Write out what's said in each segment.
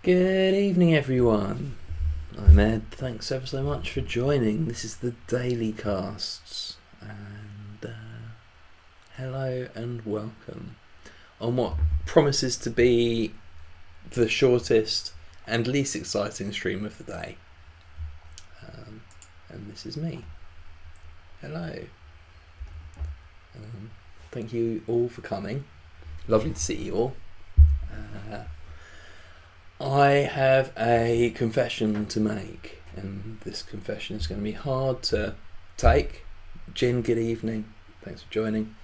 Good evening, everyone. I'm Ed. Thanks ever so much for joining. This is the Daily Casts, and hello and welcome on what promises to be the shortest and least exciting stream of the day. And this is me. Hello. Thank you all for coming. Lovely to see you all. I have a confession to make, and this confession is going to be hard to take. Jin, good evening. Thanks for joining.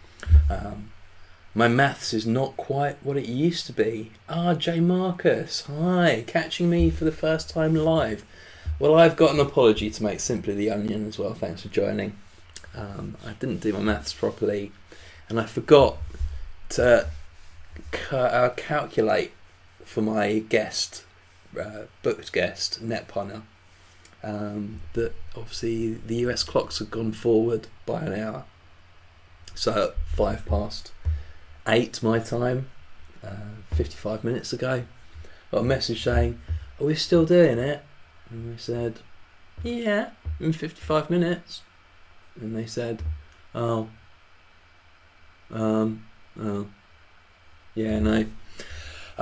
My maths is not quite what it used to be. J. Marcus, hi, catching me for the first time live. Well, I've got an apology to make, Simply the Onion as well. Thanks for joining. I didn't do my maths properly, and I forgot to calculate for my guest, booked guest, net punner, that obviously the US clocks have gone forward by an hour. So at 8:05 my time, 55 minutes ago, got a message saying, "Are we still doing it?" And we said, "Yeah, in 55 minutes." And they said, yeah, no.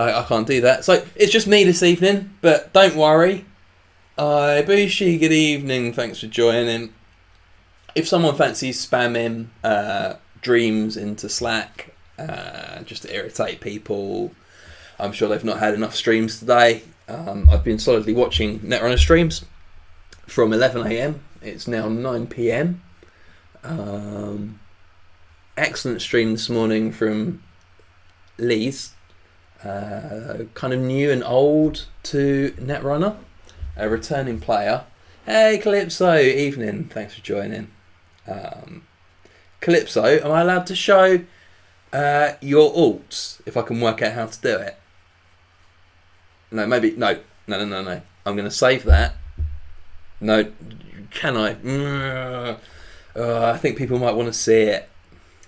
I can't do that. So it's just me this evening, but don't worry. Ibushi, good evening. Thanks for joining. If someone fancies spamming dreams into Slack, just to irritate people, I'm sure they've not had enough streams today. I've been solidly watching Netrunner streams from 11 a.m. It's now 9 p.m. Excellent stream this morning from Lee's. Kind of new and old to Netrunner, a returning player. Hey Calypso, evening, thanks for joining. Calypso, am I allowed to show your alts if I can work out how to do it? No, maybe, no. I'm going to save that. No, can I? I think people might want to see it.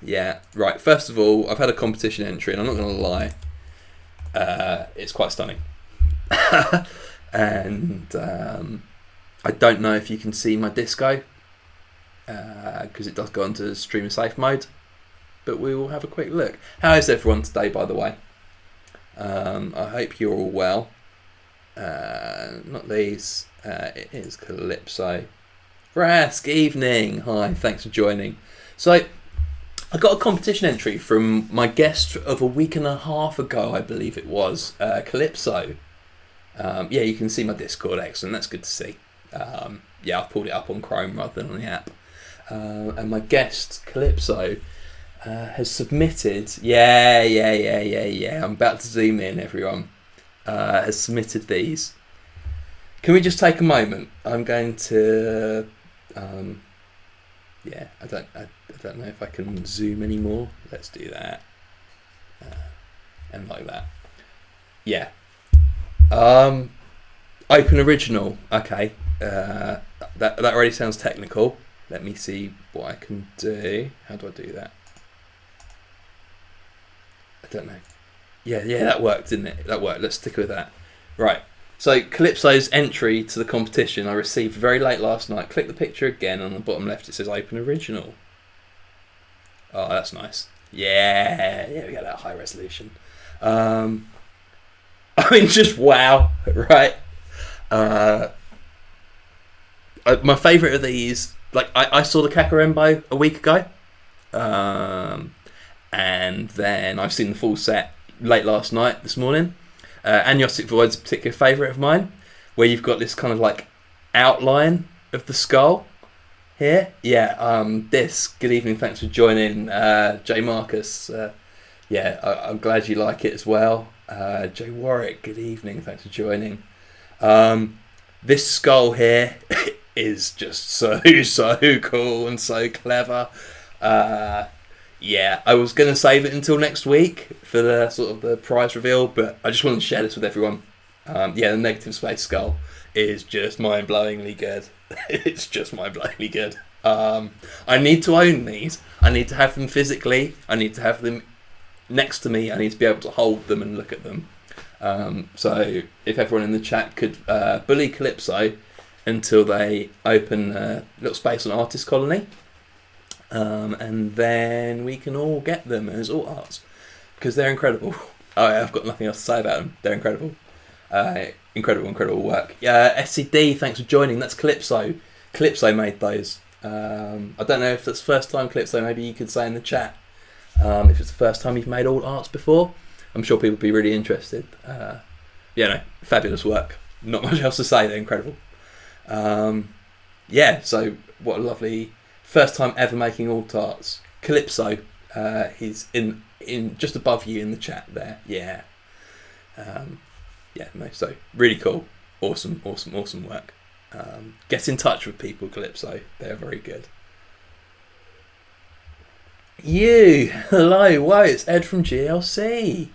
Yeah, right, first of all, I've had a competition entry and I'm not going to lie. It's quite stunning. And I don't know if you can see my disco because it does go into streamer safe mode, but we will have a quick look. How is everyone today, by the way? I hope you're all well. Not these. It is Calypso. Rask, evening. Hi, thanks for joining. So I got a competition entry from my guest of a week and a half ago, I believe it was, Calypso. Yeah, you can see my Discord, excellent, that's good to see. Yeah, I've pulled it up on Chrome rather than on the app. And my guest, Calypso, has submitted, yeah, I'm about to zoom in, everyone, has submitted these. Can we just take a moment? I'm going to... yeah, I don't know if I can zoom anymore. Let's do that. And like that. Yeah. Open original. Okay. That already sounds technical. Let me see what I can do. How do I do that? I don't know. Yeah, that worked, didn't it? That worked. Let's stick with that. Right. So Calypso's entry to the competition I received very late last night. Click the picture again. On the bottom left it says Open Original. Oh, that's nice. Yeah, we got that high resolution. I mean, just wow, right? My favourite of these, like I saw the Kakarembo a week ago, and then I've seen the full set late last night, this morning. Agnostic Void's a particular favourite of mine, where you've got this kind of like outline of the skull here. Yeah, this, good evening, thanks for joining, J. Marcus. Yeah, I'm glad you like it as well. Jay Warwick, good evening, thanks for joining. This skull here is just so cool and so clever. Yeah, I was going to save it until next week for the sort of the prize reveal, but I just wanted to share this with everyone. Yeah, the negative space skull is just mind-blowingly good. It's just mind-blowingly good. I need to own these. I need to have them physically. I need to have them next to me. I need to be able to hold them and look at them. So if everyone in the chat could bully Calypso until they open a little space on Artist Colony, and then we can all get them as alt arts, because they're incredible. Oh yeah, I've got nothing else to say about them. They're incredible. Incredible work. SCD, thanks for joining. That's Calypso. Calypso made those. I don't know if that's the first time, Calypso. Maybe you could say in the chat if it's the first time you've made alt arts before. I'm sure people would be really interested. Fabulous work. Not much else to say. They're incredible. So what a lovely first time ever making alt arts. Calypso, he's in just above you in the chat there. So really cool. Awesome work. Get in touch with people, Calypso. They're very good. Hello, wow, it's Ed from GLC.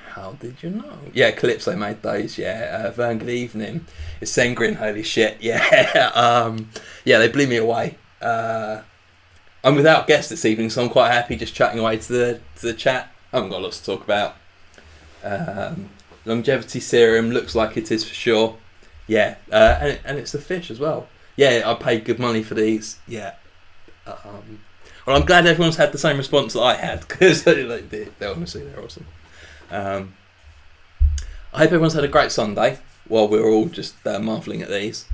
How did you know? Yeah, Calypso made those. Vern, good evening. It's Sengrin, holy shit. They blew me away. I'm without guests this evening, so I'm quite happy just chatting away to the chat. I haven't got lots to talk about. Longevity serum looks like it is for sure. And it's the fish as well. I paid good money for these. Well, I'm glad everyone's had the same response that I had, because they're awesome. I hope everyone's had a great Sunday while we're all just marvelling at these.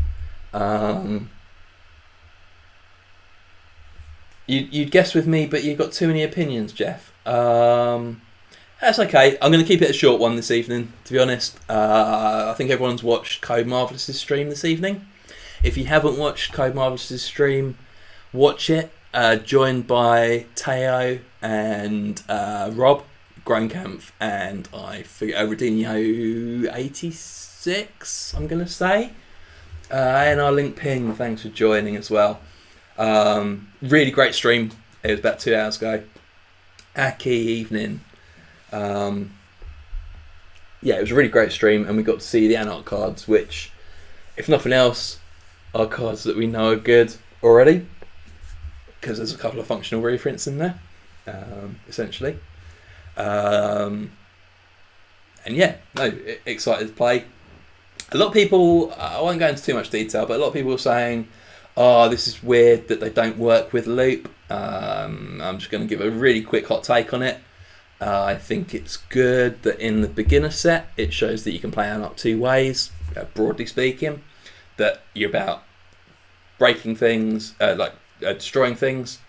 You'd guess with me, but you've got too many opinions, Jeff. That's okay. I'm going to keep it a short one this evening, to be honest. I think everyone's watched Code Marvelous' stream this evening. If you haven't watched Code Marvelous' stream, watch it. Joined by Teo and Rob Groenkamp, and I forget Rodinho 86, I'm going to say. And our link ping, thanks for joining as well. Really great stream. It was about 2 hours ago. Aki evening. It was a really great stream, and we got to see the Anarch cards, which, if nothing else, are cards that we know are good already, because there's a couple of functional reprints in there, essentially. Excited to play. A lot of people, I won't go into too much detail, but a lot of people are saying, this is weird that they don't work with loop. I'm just going to give a really quick hot take on it. I think it's good that in the beginner set, it shows that you can play Anarch 2 ways, broadly speaking, that you're about breaking things, destroying things,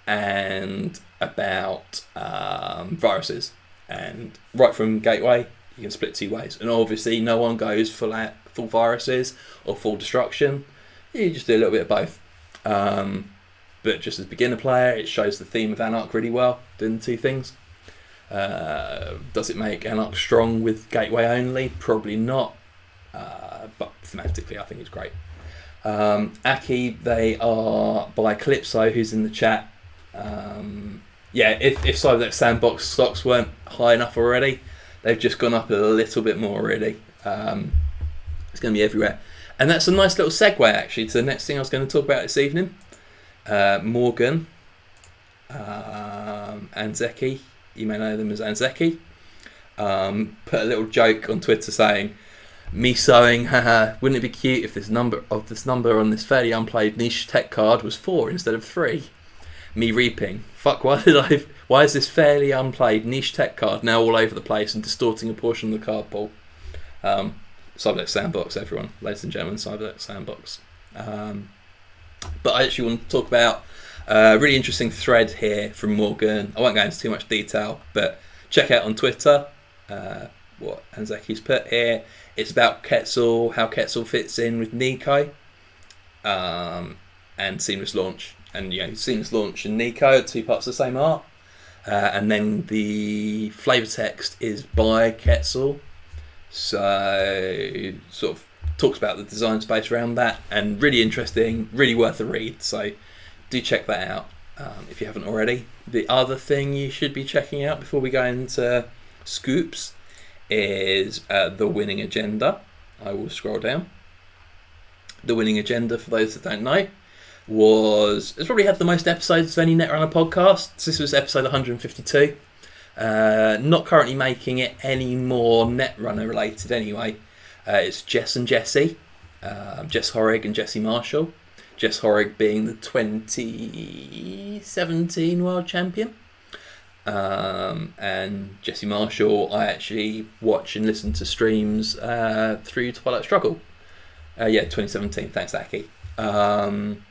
and about viruses. And right from Gateway, you can split 2 ways. And obviously, no one goes full viruses or full destruction. You just do a little bit of both. But just as a beginner player, it shows the theme of Anarch really well, doing the 2 things. Does it make Anarch strong with Gateway only? Probably not. But thematically, I think it's great. Aki, they are by Calypso, who's in the chat. If Cyberdeck Sandbox stocks weren't high enough already, they've just gone up a little bit more already. It's going to be everywhere. And that's a nice little segue, actually, to the next thing I was going to talk about this evening. Morgan and Zeki, you may know them as Anzeki, put a little joke on Twitter saying, me sewing, haha, wouldn't it be cute if this number on this fairly unplayed niche tech card was 4 instead of 3? Me reaping, fuck, why is this fairly unplayed niche tech card now all over the place and distorting a portion of the card pool? Cyberdeck Sandbox, everyone, ladies and gentlemen, Cyberdeck Sandbox. But I actually want to talk about a really interesting thread here from Morgan. I won't go into too much detail, but check out on Twitter what Anzaki's put here. It's about Quetzal, how Quetzal fits in with Nico, and Seamless Launch. And Seamless Launch and Nico are 2 parts of the same art. And then the flavour text is by Quetzal. So sort of talks about the design space around that, and really interesting, really worth a read. So do check that out if you haven't already. The other thing you should be checking out before we go into scoops is The Winning Agenda. I will scroll down. The Winning Agenda, for those that don't know, it's probably had the most episodes of any Netrunner podcast. This was episode 152. Not currently making it any more Netrunner related anyway. It's Jess and Jessie, Jess Horrig and Jessie Marshall. Jess Horrig being the 2017 world champion. And Jessie Marshall, I actually watch and listen to streams through Twilight Struggle. 2017. Thanks, Aki. I'm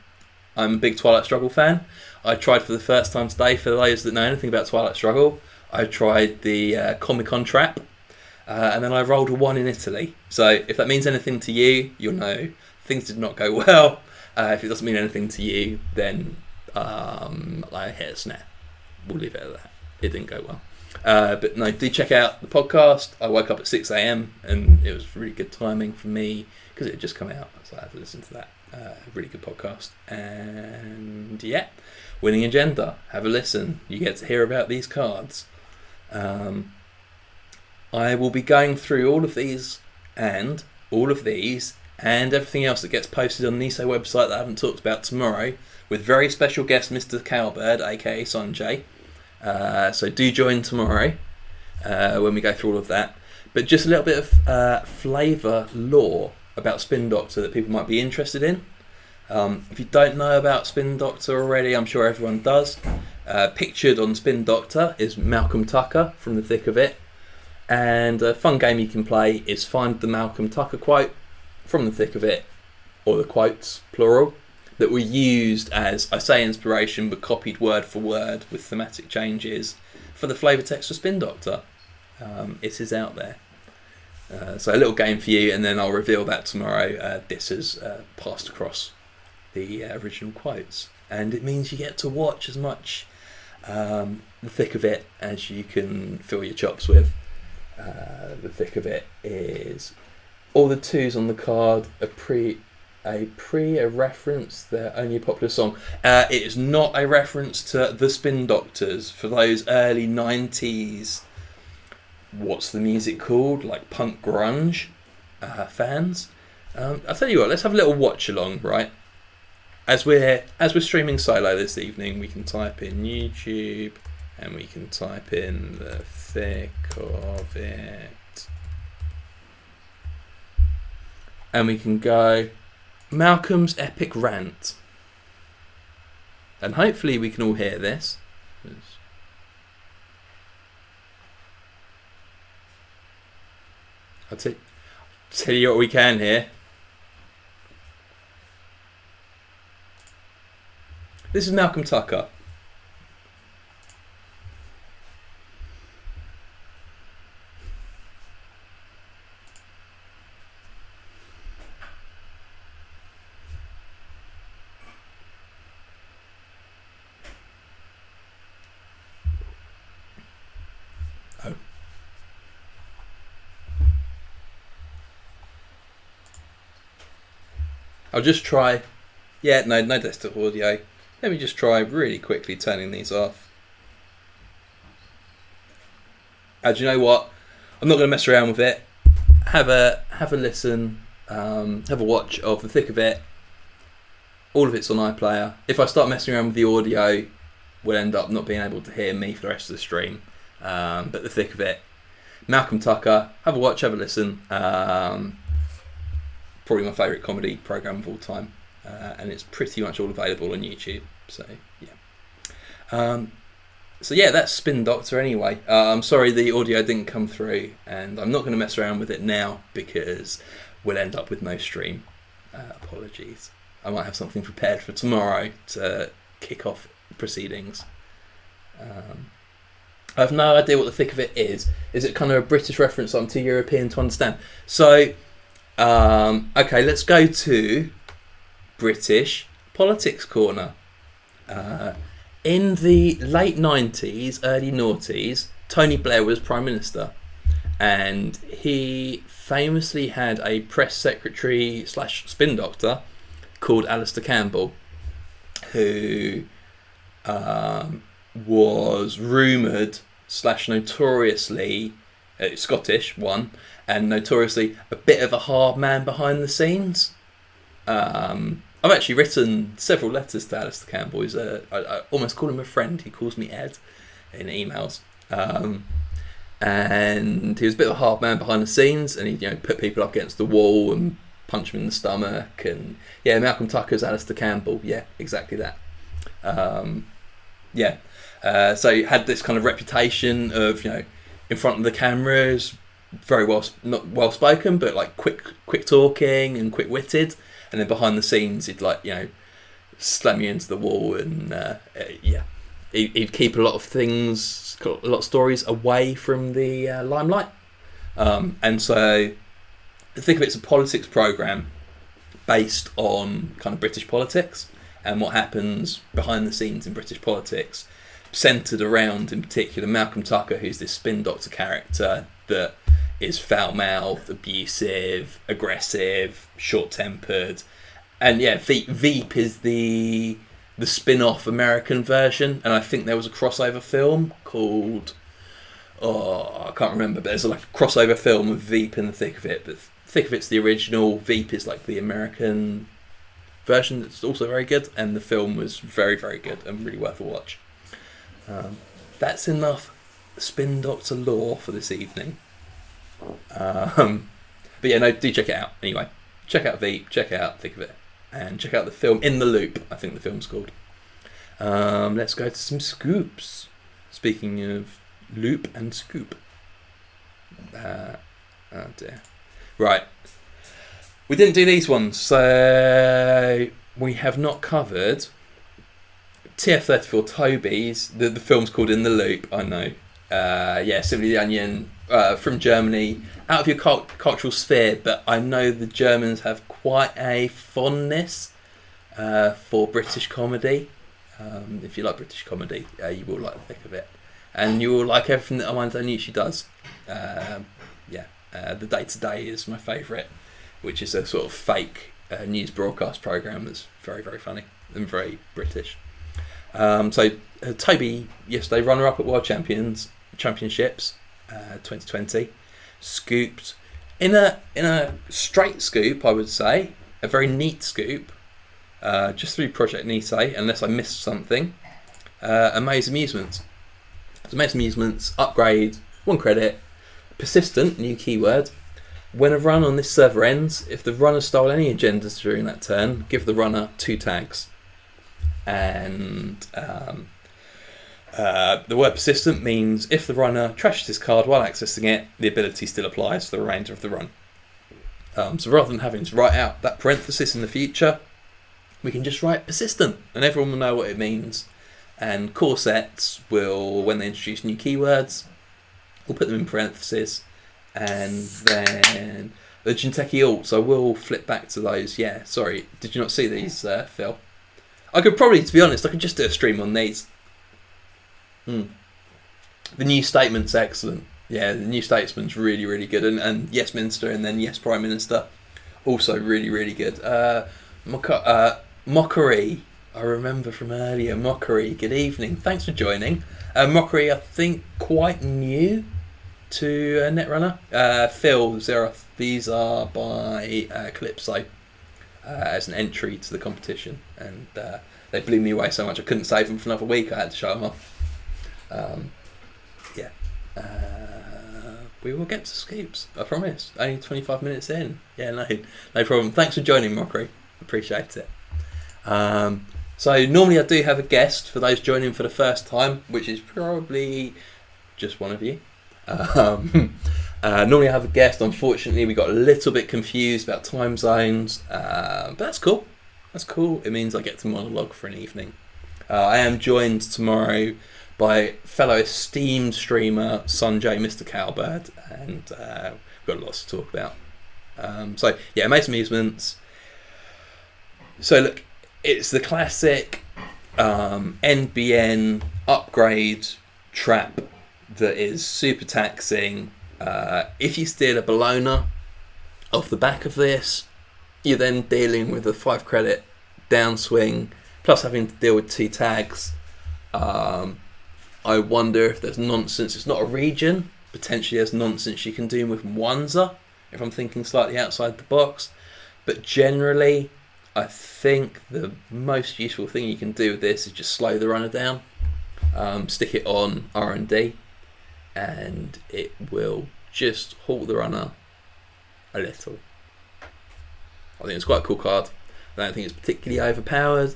a big Twilight Struggle fan. I tried for the first time today, for those that know anything about Twilight Struggle, I tried the Comic-Con trap, and then I rolled a 1 in Italy. So if that means anything to you, you'll know things did not go well. If it doesn't mean anything to you, then I hit a snare. We'll leave it at that. It didn't go well. But no, do check out the podcast. I woke up at 6 a.m. and it was really good timing for me because it had just come out, so I had to listen to that. Really good podcast. And yeah, Winning Agenda. Have a listen. You get to hear about these cards. I will be going through all of these and everything else that gets posted on the NISO website that I haven't talked about tomorrow with very special guest Mr. Cowbird, aka Sanjay. So do join tomorrow when we go through all of that. But just a little bit of flavour lore about Spin Doctor that people might be interested in. If you don't know about Spin Doctor already, I'm sure everyone does. Pictured on Spin Doctor is Malcolm Tucker from The Thick of It. And a fun game you can play is find the Malcolm Tucker quote from The Thick of It, or the quotes, plural, that were used as, I say inspiration, but copied word for word with thematic changes for the flavour text for Spin Doctor. It is out there. So a little game for you, and then I'll reveal that tomorrow. This has passed across the original quotes. And it means you get to watch as much The Thick of It as you can fill your chops with. The Thick of It is all the 2s on the card are a reference, their only popular song. It is not a reference to the Spin Doctors. For those early 90s, what's the music called? Like punk grunge fans. I'll tell you what, let's have a little watch along, right? As we're streaming solo this evening, we can type in YouTube and we can type in The Thick of It. And we can go Malcolm's epic rant. And hopefully we can all hear this. I'll tell you what we can hear. This is Malcolm Tucker. I'll just try. Yeah, no desktop audio. Let me just try really quickly turning these off. Do you know what? I'm not going to mess around with it. Have a listen. Have a watch of The Thick of It. All of it's on iPlayer. If I start messing around with the audio, we'll end up not being able to hear me for the rest of the stream. But The Thick of It. Malcolm Tucker. Have a watch. Have a listen. Probably my favourite comedy programme of all time, and it's pretty much all available on YouTube. So yeah, that's Spin Doctor anyway. I'm sorry the audio didn't come through, and I'm not going to mess around with it now because we'll end up with no stream. Apologies. I might have something prepared for tomorrow to kick off proceedings. I have no idea what The Thick of It is. Is it kind of a British reference that I'm too European to understand? So. Okay, let's go to British Politics Corner. In the late 90s, early noughties, Tony Blair was Prime Minister, and he famously had a press secretary / spin doctor called Alistair Campbell, who was rumoured / notoriously Scottish, one, and notoriously a bit of a hard man behind the scenes. I've actually written several letters to Alistair Campbell. I almost call him a friend. He calls me Ed in emails. And he was a bit of a hard man behind the scenes, and he'd put people up against the wall and punch them in the stomach. And Malcolm Tucker's Alistair Campbell. Yeah, exactly that. So he had this kind of reputation of in front of the cameras, very not well spoken, but like quick talking and quick witted, and then behind the scenes he'd slam you into the wall, and he'd keep a lot of things, a lot of stories away from the limelight. And so think of it as a politics program based on kind of British politics and what happens behind the scenes in British politics, centred around, in particular, Malcolm Tucker, who's this spin doctor character that is foul-mouthed, abusive, aggressive, short-tempered. And Veep is the spin-off American version, and I think there was a crossover film called, I can't remember, but there's like a crossover film of Veep in the thick of it, but thick of it's the original, Veep is like the American version that's also very good, and the film was very, very good and really worth a watch. That's enough spin doctor lore for this evening. Do check it out anyway. Check out Veep, check out Thick of It, and check out the film In the Loop, I think the film's called. Let's go to some scoops. Speaking of loop and scoop. Oh dear. Right. We didn't do these ones, so we have not covered TF34 Toby's. The film's called In the Loop, I know. Simply the Onion, from Germany, out of your cultural sphere, but I know the Germans have quite a fondness for British comedy. If you like British comedy, you will like the thick of it, and you will like everything that Amanda Nucci does. The Day to Day is my favourite, which is a sort of fake news broadcast programme that's very, very funny and very British. Toby yesterday, runner-up at World Championships 2020, scooped in a straight scoop, I would say, a very neat scoop, just through Project Nice, unless I missed something. Amaze Amusements. Amaze Amusements, upgrade, 1 credit, persistent, new keyword. When a run on this server ends, if the runner stole any agendas during that turn, give the runner 2 tags. And the word persistent means if the runner trashes his card while accessing it, the ability still applies for the remainder of the run. So rather than having to write out that parenthesis in the future, we can just write persistent, and everyone will know what it means. And core sets will, when they introduce new keywords, we'll put them in parentheses. And then the Jinteki alts, I will flip back to those. Yeah, sorry, did you not see these, Phil? I could probably, to be honest, I could just do a stream on these. The New Statement's excellent. Yeah, the New Statesman's really, really good. And Yes Minister and then Yes Prime Minister, also really, really good. Mockery, I remember from earlier. Mockery, good evening. Thanks for joining. Mockery, I think, quite new to Netrunner. Phil, these are by Calypso as an entry to the competition, and they blew me away so much I couldn't save them for another week. I had to show them off. We will get to scoops, I promise. Only 25 minutes in. Yeah, no problem. Thanks for joining, Mockery. Appreciate it. So normally I do have a guest for those joining for the first time, which is probably just one of you. Normally I have a guest. Unfortunately, we got a little bit confused about time zones, but that's cool. It means I get to monologue for an evening. I am joined tomorrow by fellow esteemed streamer Sanjay, Mr. Cowbird, and we've got lots to talk about. Amaze Amusements. So look, it's the classic NBN upgrade trap that is super taxing. If you steal a Bologna off the back of this, you're then dealing with a 5 credit downswing, plus having to deal with 2 tags. I wonder if there's nonsense. It's not a region. Potentially there's nonsense you can do with Mwanza, if I'm thinking slightly outside the box. But generally, I think the most useful thing you can do with this is just slow the runner down. Stick it on R&D. and it will just halt the runner a little. I think it's quite a cool card. I don't think it's particularly overpowered.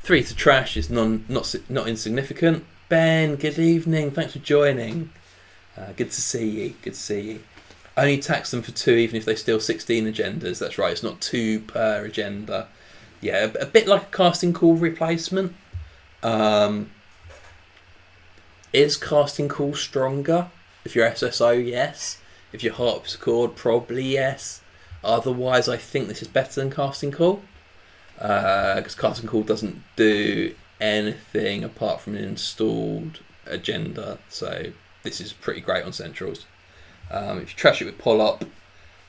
3 to trash is not insignificant. Ben, good evening. Thanks for joining. Good to see you. Good to see you. Only tax them for 2 even if they steal 16 agendas. That's right. It's not 2 per agenda. Yeah, a bit like a casting call replacement. Is casting call stronger? If you're SSO, yes. If you're harpsichord, probably yes. Otherwise, I think this is better than casting call. Because casting call doesn't do anything apart from an installed agenda. So this is pretty great on centrals. If you trash it with pull-up,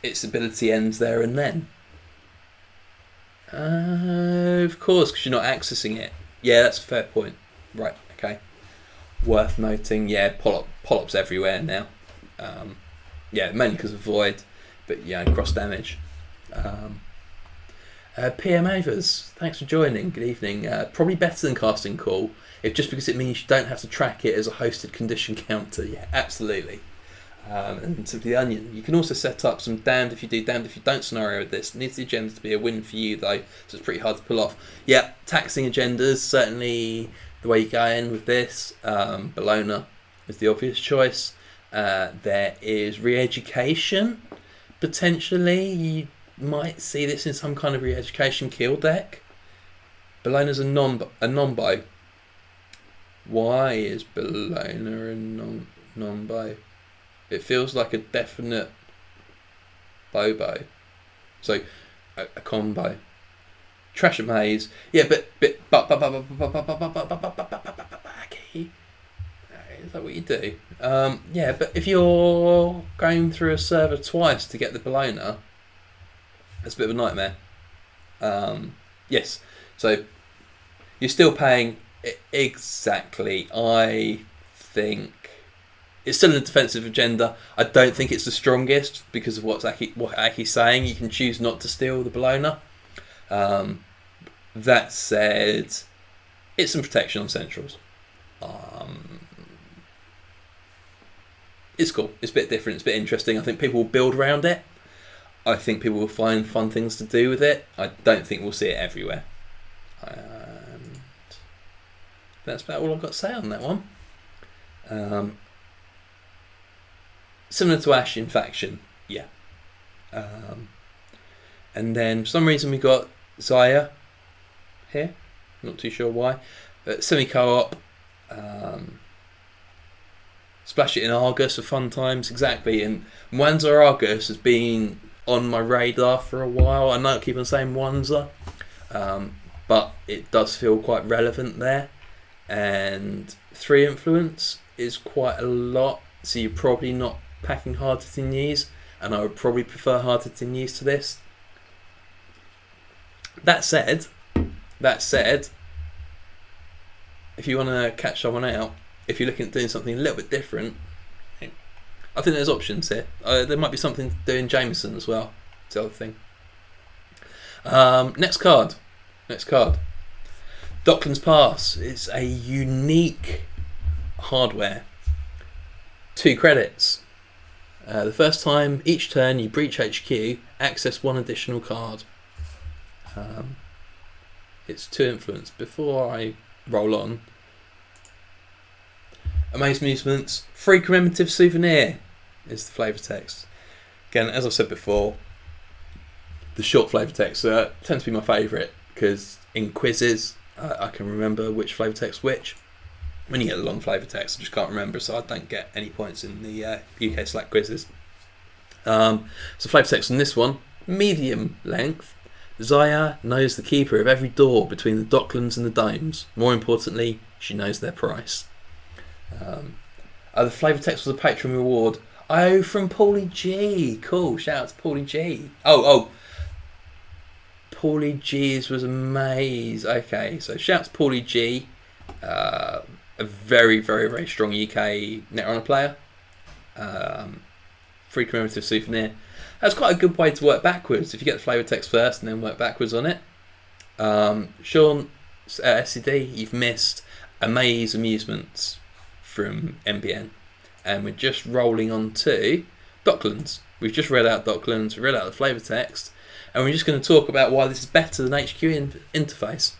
its ability ends there and then. Of course, because you're not accessing it. Yeah, that's a fair point. Right, okay. Worth noting, yeah, pull-up's everywhere now. Yeah, mainly because of void, but yeah, cross damage. PM Avers, thanks for joining. Good evening. Probably better than casting call, if just because it means you don't have to track it as a hosted condition counter. Yeah, absolutely. And to the onion, you can also set up some damned if you do, damned if you don't scenario with this. It needs the agenda to be a win for you though, so it's pretty hard to pull off. Yeah, taxing agendas, certainly the way you go in with this. Bologna is the obvious choice. There is re-education. Potentially, you might see this in some kind of re-education kill deck. Bologna's a non-buy. Why is Bologna a non-buy? It feels like a definite Bobo. So, a combo. Trash a maze. Yeah, but is that what you do? Yeah, but if you're going through a server twice to get the Bologna, that's a bit of a nightmare. Yes, so you're still paying exactly. I think it's still a defensive agenda. I don't think it's the strongest because of what Aki's saying. You can choose not to steal the Bologna. That said, it's some protection on centrals. It's cool. It's a bit different. It's a bit interesting. I think people will build around it. I think people will find fun things to do with it. I don't think we'll see it everywhere. And that's about all I've got to say on that one. Similar to Ash in faction, yeah. And then for some reason we got Zaya here. Not too sure why. But semi-co-op. Splash it in Argus for fun times, exactly. And Mwanza Argus has been on my radar for a while. I know I keep on saying Mwanza, but it does feel quite relevant there. And 3 influence is quite a lot, so you're probably not packing Hard-Hitting-Use, and I would probably prefer Hard-Hitting-Use to this. That said, if you want to catch someone out, if you're looking at doing something a little bit different, I think there's options here. There might be something to do in Jameson as well. It's the other thing. Next card. Docklands Pass. It's a unique hardware. 2 credits. The first time each turn you breach HQ, access 1 additional card. It's 2 influence. Before I roll on, Amazing Amusements, free commemorative souvenir is the flavour text. Again, as I've said before, the short flavour text tend to be my favourite because in quizzes I can remember which flavour text which. When you get the long flavour text, I just can't remember, so I don't get any points in the UK Slack quizzes. So flavour text on this one, medium length. Zaya knows the keeper of every door between the Docklands and the Domes. More importantly, she knows their price. The flavour text was a patron reward. Oh, from Paulie G. Cool. Shout out to Paulie G. Oh. Paulie G's was a maze. Okay, so shout out to Paulie G. A very, very, very strong UK Netrunner player. Free commemorative souvenir. That's quite a good way to work backwards. If you get the flavour text first and then work backwards on it. Sean, SCD, you've missed Amaze Amusements from MBN. and we're just rolling on to Docklands. We've just read out Docklands, we read out the flavour text, and we're just going to talk about why this is better than HQ interface.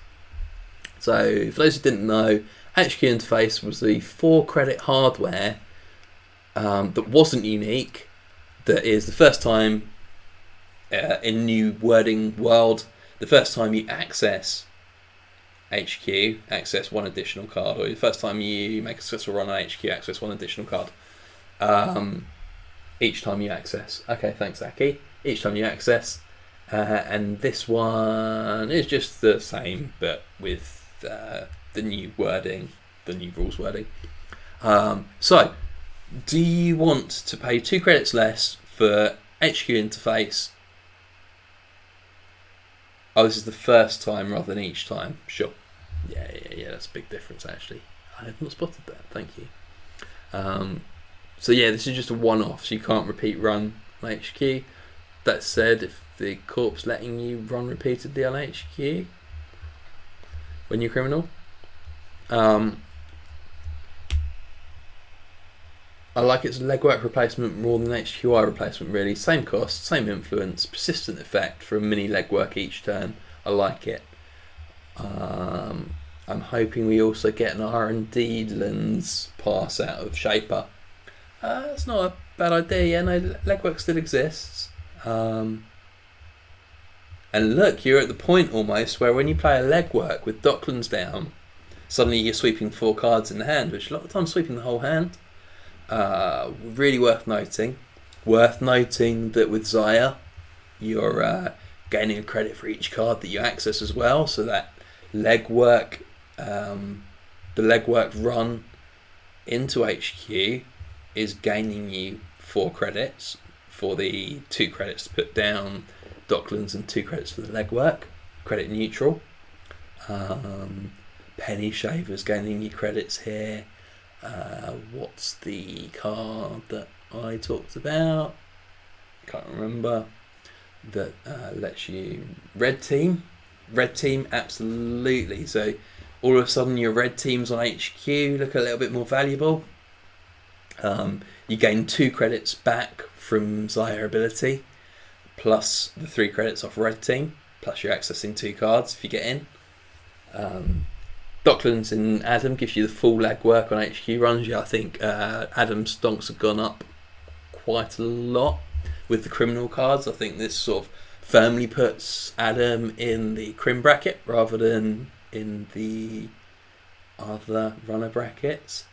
So, for those who didn't know, HQ interface was the 4-credit hardware that wasn't unique, that is the first time in New Wording World, the first time you access HQ, access one additional card, or the first time you make a successful run on HQ, access one additional card. Each time you access. Okay, thanks, Aki. Each time you access. And this one is just the same, but with the new wording, the new rules wording. So, do you want to pay 2 credits less for HQ interface? Oh, this is the first time rather than each time. Sure. Yeah, that's a big difference actually. I have not spotted that, thank you. So yeah, this is just a one-off, so you can't repeat run on HQ. That said, if the corp's letting you run repeatedly on HQ when you're criminal, I like its legwork replacement more than HQI replacement really. Same cost, same influence, persistent effect for a mini legwork each turn. I like it. I'm hoping we also get an R&D lens pass out of Shaper. It's not a bad idea, yeah, no, legwork still exists. And look, you're at the point almost where when you play a legwork with Docklands down, suddenly you're sweeping 4 cards in the hand, which a lot of the time sweeping the whole hand. Really worth noting. Worth noting that with Zaya, you're gaining a credit for each card that you access as well, so that legwork, the legwork run into HQ is gaining you 4 credits for the 2 credits to put down Docklands and 2 credits for the legwork. Credit neutral. Penny Shaver's gaining you credits here. What's the card that I talked about? Can't remember. That lets you red team, absolutely. So all of a sudden your red teams on HQ look a little bit more valuable. You gain 2 credits back from Zaya ability, plus the 3 credits off red team, plus you're accessing 2 cards if you get in. Docklands in Adam gives you the full legwork on HQ runs. Yeah, I think Adam's donks have gone up quite a lot with the criminal cards. I think this sort of firmly puts Adam in the crim bracket rather than in the other runner brackets.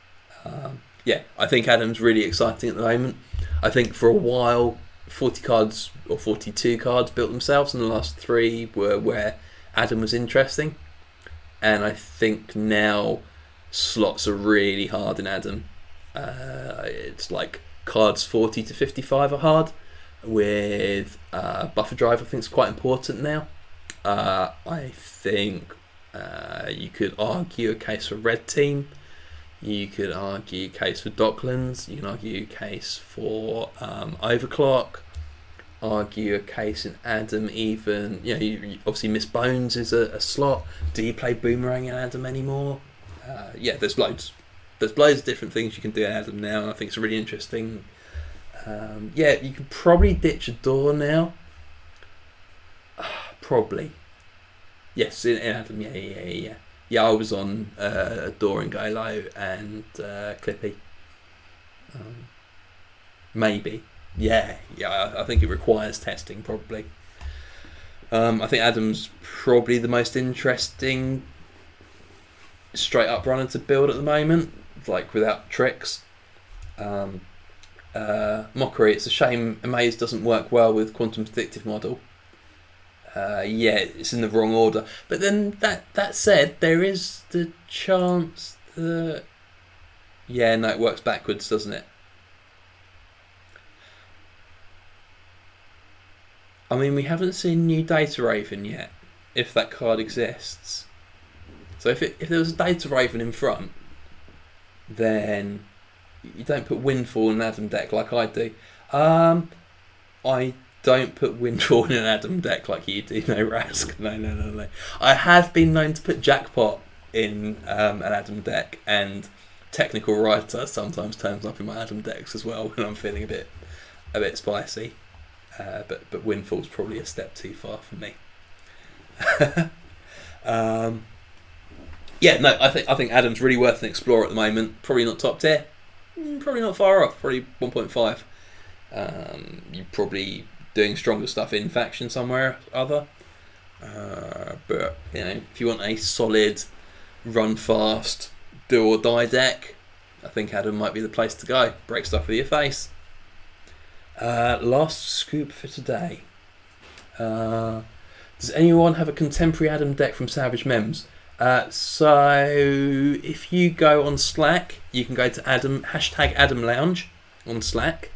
Yeah, I think Adam's really exciting at the moment. I think for a while 40 cards or 42 cards built themselves, and the last 3 were where Adam was interesting. And I think now slots are really hard in Adam. It's like cards 40 to 55 are hard, with buffer drive I think is quite important now. I think you could argue a case for red team. You could argue a case for Docklands. You can argue a case for Overclock. Argue a case in Adam even. You know, you obviously Miss Bones is a slot. Do you play Boomerang in Adam anymore? Yeah, there's loads. There's loads of different things you can do in Adam now, and I think it's really interesting. Yeah, you could probably ditch a door now. Probably. Yes, in Adam, yeah. Yeah, I was on Door and Go Low and Clippy. Maybe. Yeah, I think it requires testing, probably. I think Adam's probably the most interesting straight up runner to build at the moment, like without tricks. Mockery, it's a shame Amaze doesn't work well with Quantum's predictive model. Yeah, it's in the wrong order. But then that said, there is the chance that... Yeah, no, it works backwards, doesn't it? I mean, we haven't seen new Data Raven yet, if that card exists. So if there was a Data Raven in front, then you don't put Windfall in an Adam deck like I do. I don't put Windfall in an Adam deck like you do, no Rask. No. I have been known to put Jackpot in an Adam deck, and technical writer sometimes turns up in my Adam decks as well when I'm feeling a bit spicy. But Windfall's probably a step too far for me. I think Adam's really worth an explore at the moment. Probably not top tier. Probably not far off. Probably 1.5. You're probably doing stronger stuff in faction somewhere other. But if you want a solid, run fast, do or die deck, I think Adam might be the place to go. Break stuff with your face. Last scoop for today. Does anyone have a contemporary Adam deck from Savage Mems? So if you go on Slack, you can go to #Adam Lounge on Slack,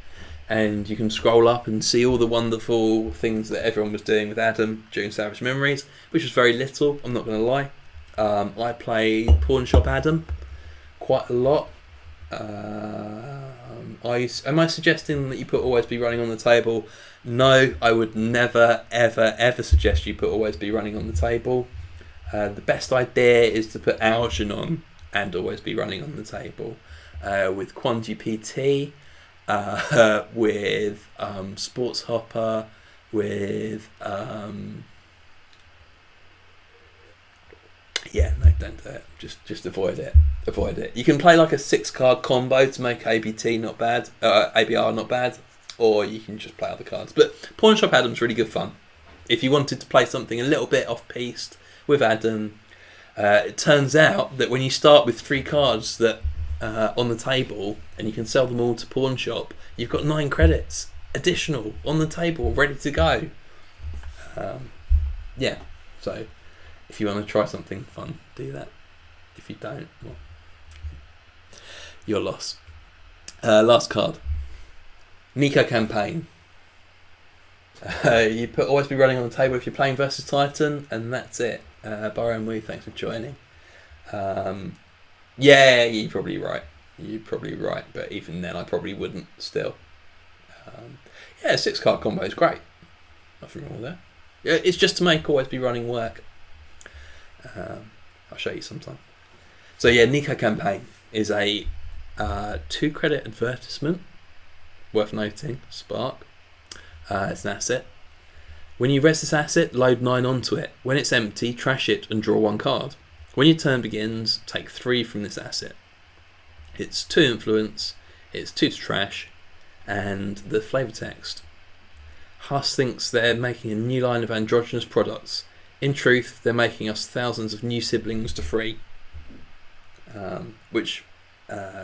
and you can scroll up and see all the wonderful things that everyone was doing with Adam during Savage Memories, which was very little, I'm not going to lie. I play Pawn Shop Adam quite a lot. Am I suggesting that you put Always Be Running on the table? No, I would never, ever, ever suggest you put Always Be Running on the table. The best idea is to put Algernon and Always Be Running on the table with Quanji PT, with Sports Hopper, with don't do it. Just avoid it. Avoid it. You can play like a 6-card combo to make ABR not bad, or you can just play other cards. But Pawn Shop Adam's really good fun. If you wanted to play something a little bit off-piste with Adam, it turns out that when you start with 3 cards that on the table and you can sell them all to Pawn Shop, you've got 9 credits additional on the table ready to go. So if you want to try something fun, do that. If you don't, well, your loss. Last card. Nico Campaign. You put Always Be Running on the table if you're playing versus Titan, and that's it. Burrow and Wu, thanks for joining. You're probably right. But even then, I probably wouldn't still. 6-card combo is great. Nothing wrong with that. Yeah, it's just to make Always Be Running work. I'll show you sometime. So Nico Campaign is a 2-credit advertisement. Worth noting, Spark. It's an asset. When you res this asset, load 9 onto it. When it's empty, trash it and draw 1 card. When your turn begins, take 3 from this asset. It's 2 influence, it's 2 to trash, and the flavour text. Huss thinks they're making a new line of androgynous products. In truth, they're making us thousands of new siblings to free. Which,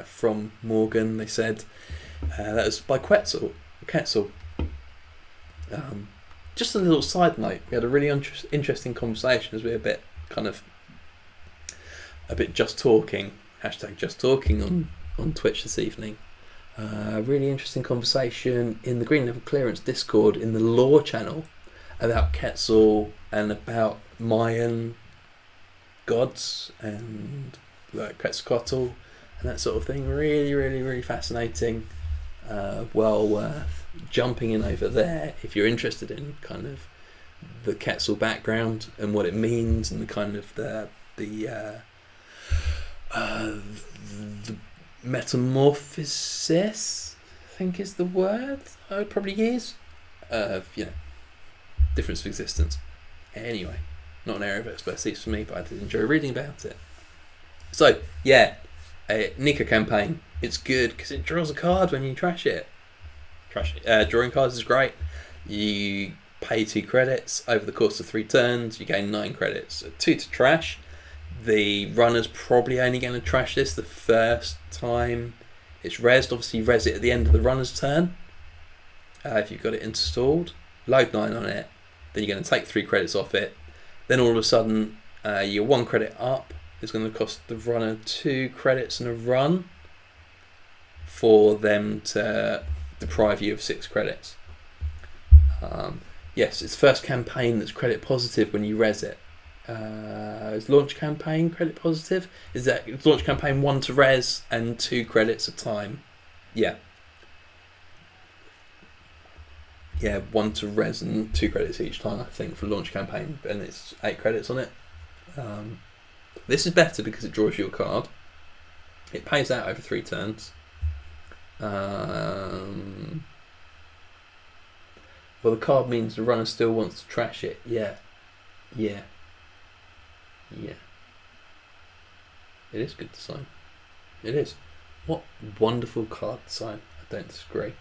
from Morgan, they said, that was by Quetzal. Just a little side note, we had a really interesting conversation as we were a bit just talking, #JustTalking on Twitch this evening. Really interesting conversation in the Green Level Clearance Discord in the Lore channel about Quetzal and about Mayan gods and like Quetzalcoatl and that sort of thing. Really, really, really fascinating. Well worth jumping in over there if you're interested in kind of the Quetzal background and what it means and the kind of the metamorphosis, I think is the word I would probably use, of difference of existence. Anyway, not an area of expertise for me, but I did enjoy reading about it. So Nico Campaign, it's good because it draws a card when you trash it. Drawing cards is great. You pay 2 credits over the course of 3 turns, you gain 9 credits. 2 to trash. The runner's probably only going to trash this the first time it's resed. Obviously, res it at the end of the runner's turn. If you've got it installed, load 9 on it. Then you're going to take 3 credits off it. Then all of a sudden, your 1 credit up is going to cost the runner 2 credits and a run for them to deprive you of 6 credits. Yes, it's the first campaign that's credit positive when you res it. Is launch campaign credit positive? Is launch campaign 1 to res and 2 credits a time? Yeah, 1 to res and 2 credits each time, I think, for launch campaign, and it's 8 credits on it. This is better because it draws you a card. It pays out over 3 turns. Well, the card means the runner still wants to trash it. Yeah. It is good design. It is. What wonderful card design. I don't disagree.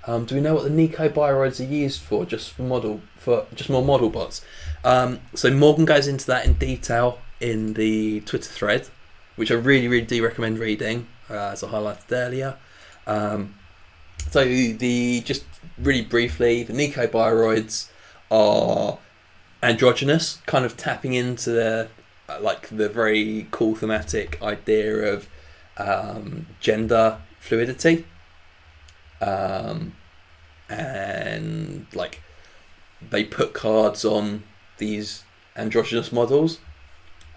Do we know what the Nico Bioroids are used for? Just more model bots. So Morgan goes into that in detail in the Twitter thread, which I really, really do recommend reading, as I highlighted earlier. So just really briefly, the Nico Bioroids are androgynous, kind of tapping into the very cool thematic idea of gender fluidity. And like they put cards on these androgynous models,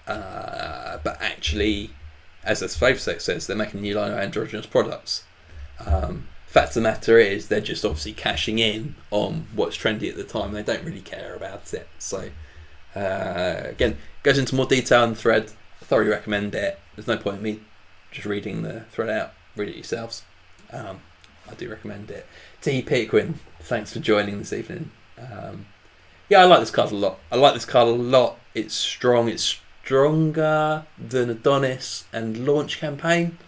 but actually, as their flavor text says, they're making a new line of androgynous products. Fact of the matter is, they're just obviously cashing in on what's trendy at the time. They don't really care about it. So again, goes into more detail in the thread. I thoroughly recommend it. There's no point in me just reading the thread out. Read it yourselves. I do recommend it. T. Pitquin, thanks for joining this evening. I like this card a lot. It's strong. It's stronger than Adonis and Launch Campaign.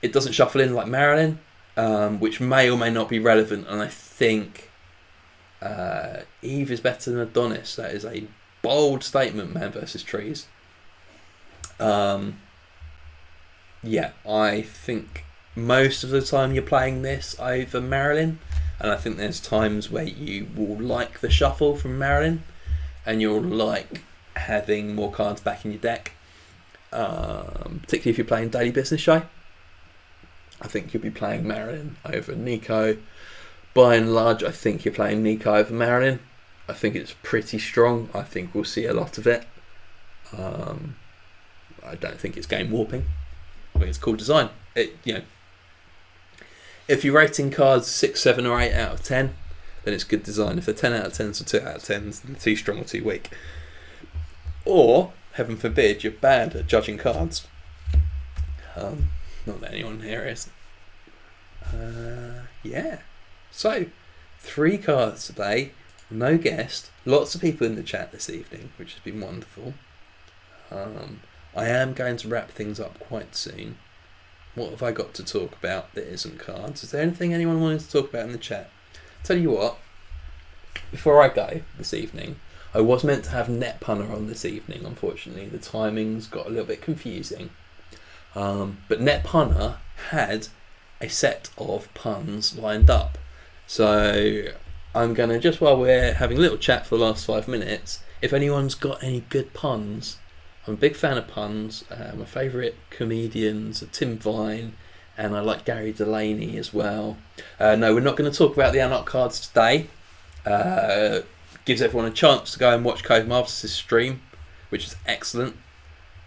It doesn't shuffle in like Marilyn, which may or may not be relevant. And I think Eve is better than Adonis. That is a bold statement, Man versus Trees. I think most of the time you're playing this over Marilyn, and I think there's times where you will like the shuffle from Marilyn and you'll like having more cards back in your deck, particularly if you're playing Daily Business Show. I think you'll be playing Marilyn over Nico. By and large, I think you're playing Nico over Marilyn. I think it's pretty strong. I think we'll see a lot of it. I don't think it's game warping. I think it's cool design. If you're rating cards 6, 7 or 8 out of 10, then it's good design. If they're 10 out of 10s or 2 out of 10s, then too strong or too weak. Or, heaven forbid, you're bad at judging cards. Not that anyone here is. So, 3 cards today, no guest, lots of people in the chat this evening, which has been wonderful. I am going to wrap things up quite soon. What have I got to talk about that isn't cards? Is there anything anyone wanted to talk about in the chat? Tell you what, before I go this evening, I was meant to have Net Punner on this evening. Unfortunately, the timings got a little bit confusing. But Net Punner had a set of puns lined up. So I'm going to, just while we're having a little chat for the last 5 minutes, if anyone's got any good puns, I'm a big fan of puns. My favourite comedians are Tim Vine, and I like Gary Delaney as well. No, we're not going to talk about the Anarch cards today. Gives everyone a chance to go and watch Code Marvelous' stream, which is excellent.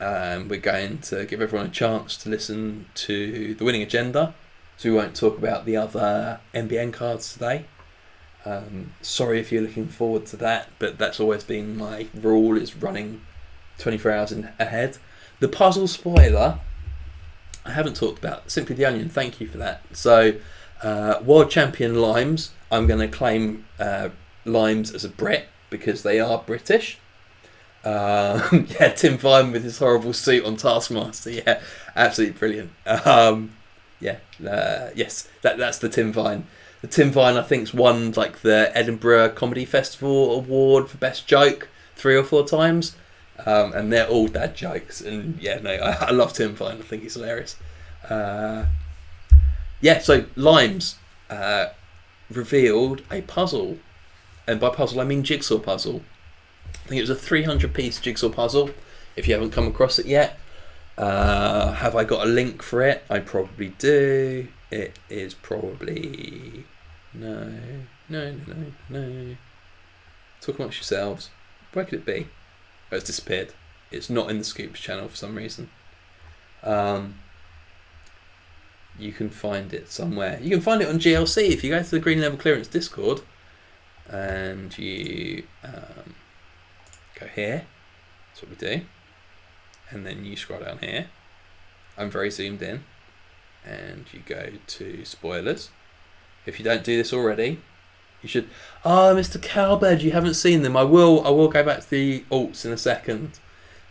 We're going to give everyone a chance to listen to the winning agenda, so we won't talk about the other NBN cards today. Sorry if you're looking forward to that, but that's always been my rule, is running 24 hours ahead. The puzzle spoiler, I haven't talked about. Simply the Onion, thank you for that. So, World Champion Limes, I'm going to claim Limes as a Brit because they are British. Tim Vine with his horrible suit on Taskmaster. Yeah, absolutely brilliant. Yes, that's the Tim Vine. The Tim Vine, I think's won like the Edinburgh Comedy Festival award for best joke 3 or 4 times. And they're all dad jokes, and I love Tim Vine. I think he's hilarious. So Limes revealed a puzzle, and by puzzle I mean jigsaw puzzle. I think it was a 300-piece jigsaw puzzle. If you haven't come across it yet, have I got a link for it? I probably do. It is probably no. Talk amongst yourselves. Where could it be? Oh, it's disappeared. It's not in the Scoops channel for some reason. You can find it somewhere. You can find it on GLC if you go to the Green Level Clearance Discord and you go here. That's what we do. And then you scroll down here I'm very zoomed in, and you go to spoilers. If you don't do this already, you should. Oh, Mr. Cowbird, you haven't seen them. I will go back to the alts in a second.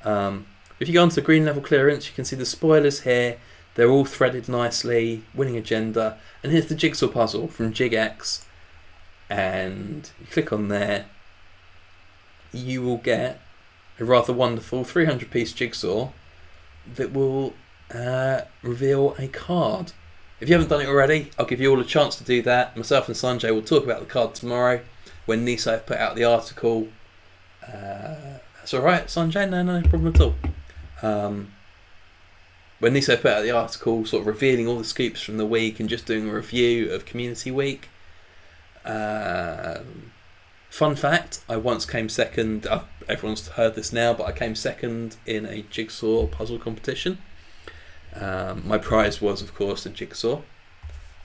If you go onto the green level clearance, you can see the spoilers here. They're all threaded nicely, winning agenda. And here's the jigsaw puzzle from JigX. And you click on there. You will get a rather wonderful 300-piece jigsaw that will reveal a card. If you haven't done it already, I'll give you all a chance to do that. Myself and Sanjay will talk about the card tomorrow when Niso have put out the article. That's alright, Sanjay? No problem at all. When Niso put out the article sort of revealing all the scoops from the week and just doing a review of Community Week. Fun fact, I once came second. Everyone's heard this now, but I came second in a jigsaw puzzle competition. My prize was, of course, a jigsaw.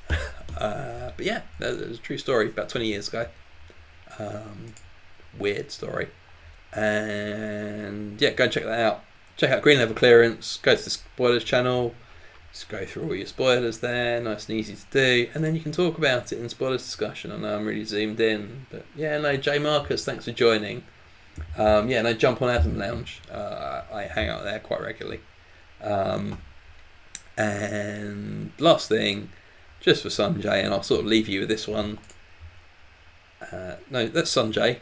But yeah, that was a true story, about 20 years ago. Weird story. And yeah, go and check that out. Check out Green Level Clearance, go to the spoilers channel, just go through all your spoilers there, nice and easy to do, and then you can talk about it in spoilers discussion. I know I'm really zoomed in, but yeah, no, J Marcus, thanks for joining. Yeah, no, jump on Adam Lounge. I hang out there quite regularly. And last thing, just for Sanjay, and I'll sort of leave you with this one. No, that's Sanjay,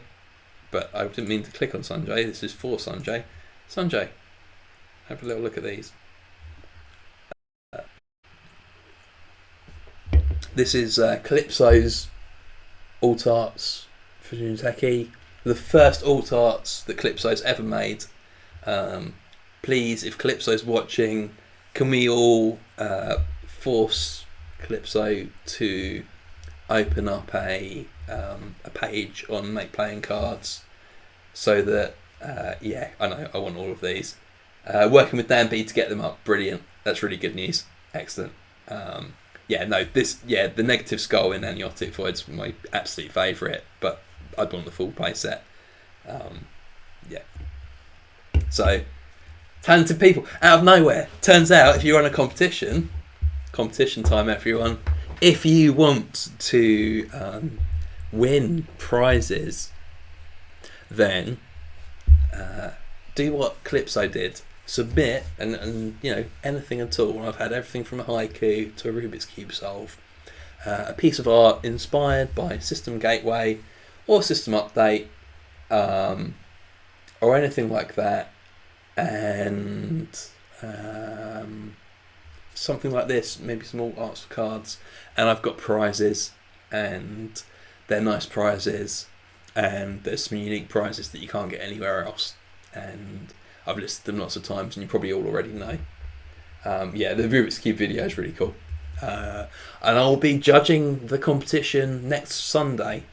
but I didn't mean to click on Sanjay. This is for Sanjay. Sanjay, have a little look at these. This is Calypso's alt arts for Juniteki. The first alt arts that Calypso's ever made. Please, if Calypso's watching, can we all force Calypso to open up a page on Make Playing Cards so that yeah, I know, I want all of these. Working with Dan B to get them up, brilliant. That's really good news. Excellent. Yeah, no, the negative skull in Amniotic Void's my absolute favourite, but I'd want the full play set. Yeah. So, talented people out of nowhere. Turns out, if you run a competition time, everyone, if you want to win prizes, then do what Calypso did. Submit and you know, anything at all. I've had everything from a haiku to a Rubik's Cube solve, a piece of art inspired by System Gateway or System Update, or anything like that, and something like this, maybe some alt arts for cards, and I've got prizes, and they're nice prizes, and there's some unique prizes that you can't get anywhere else, and I've listed them lots of times, and you probably all already know. Yeah, the Rubik's Cube video is really cool. And I'll be judging the competition next Sunday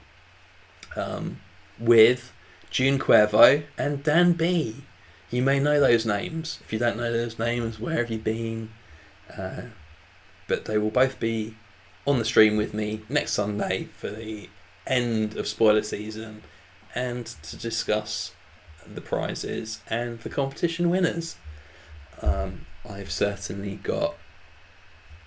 with June Cuervo and Dan B. You may know those names. If you don't know those names, where have you been? But they will both be on the stream with me next Sunday for the end of spoiler season and to discuss the prizes and the competition winners. I've certainly got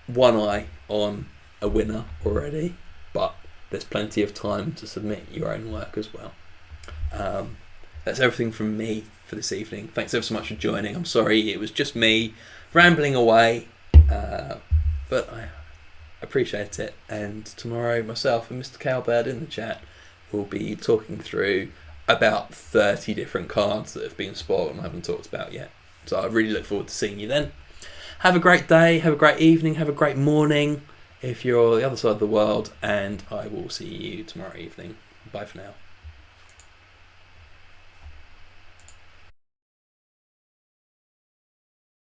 one eye on a winner already, but there's plenty of time to submit your own work as well. That's everything from me for this evening. Thanks ever so much for joining. I'm sorry it was just me rambling away, but I appreciate it, and tomorrow myself and Mr. Cowbird in the chat will be talking through about 30 different cards that have been spoiled and I haven't talked about yet. So I really look forward to seeing you then. Have a great day, have a great evening, have a great morning if you're on the other side of the world, and I will see you tomorrow evening. Bye for now.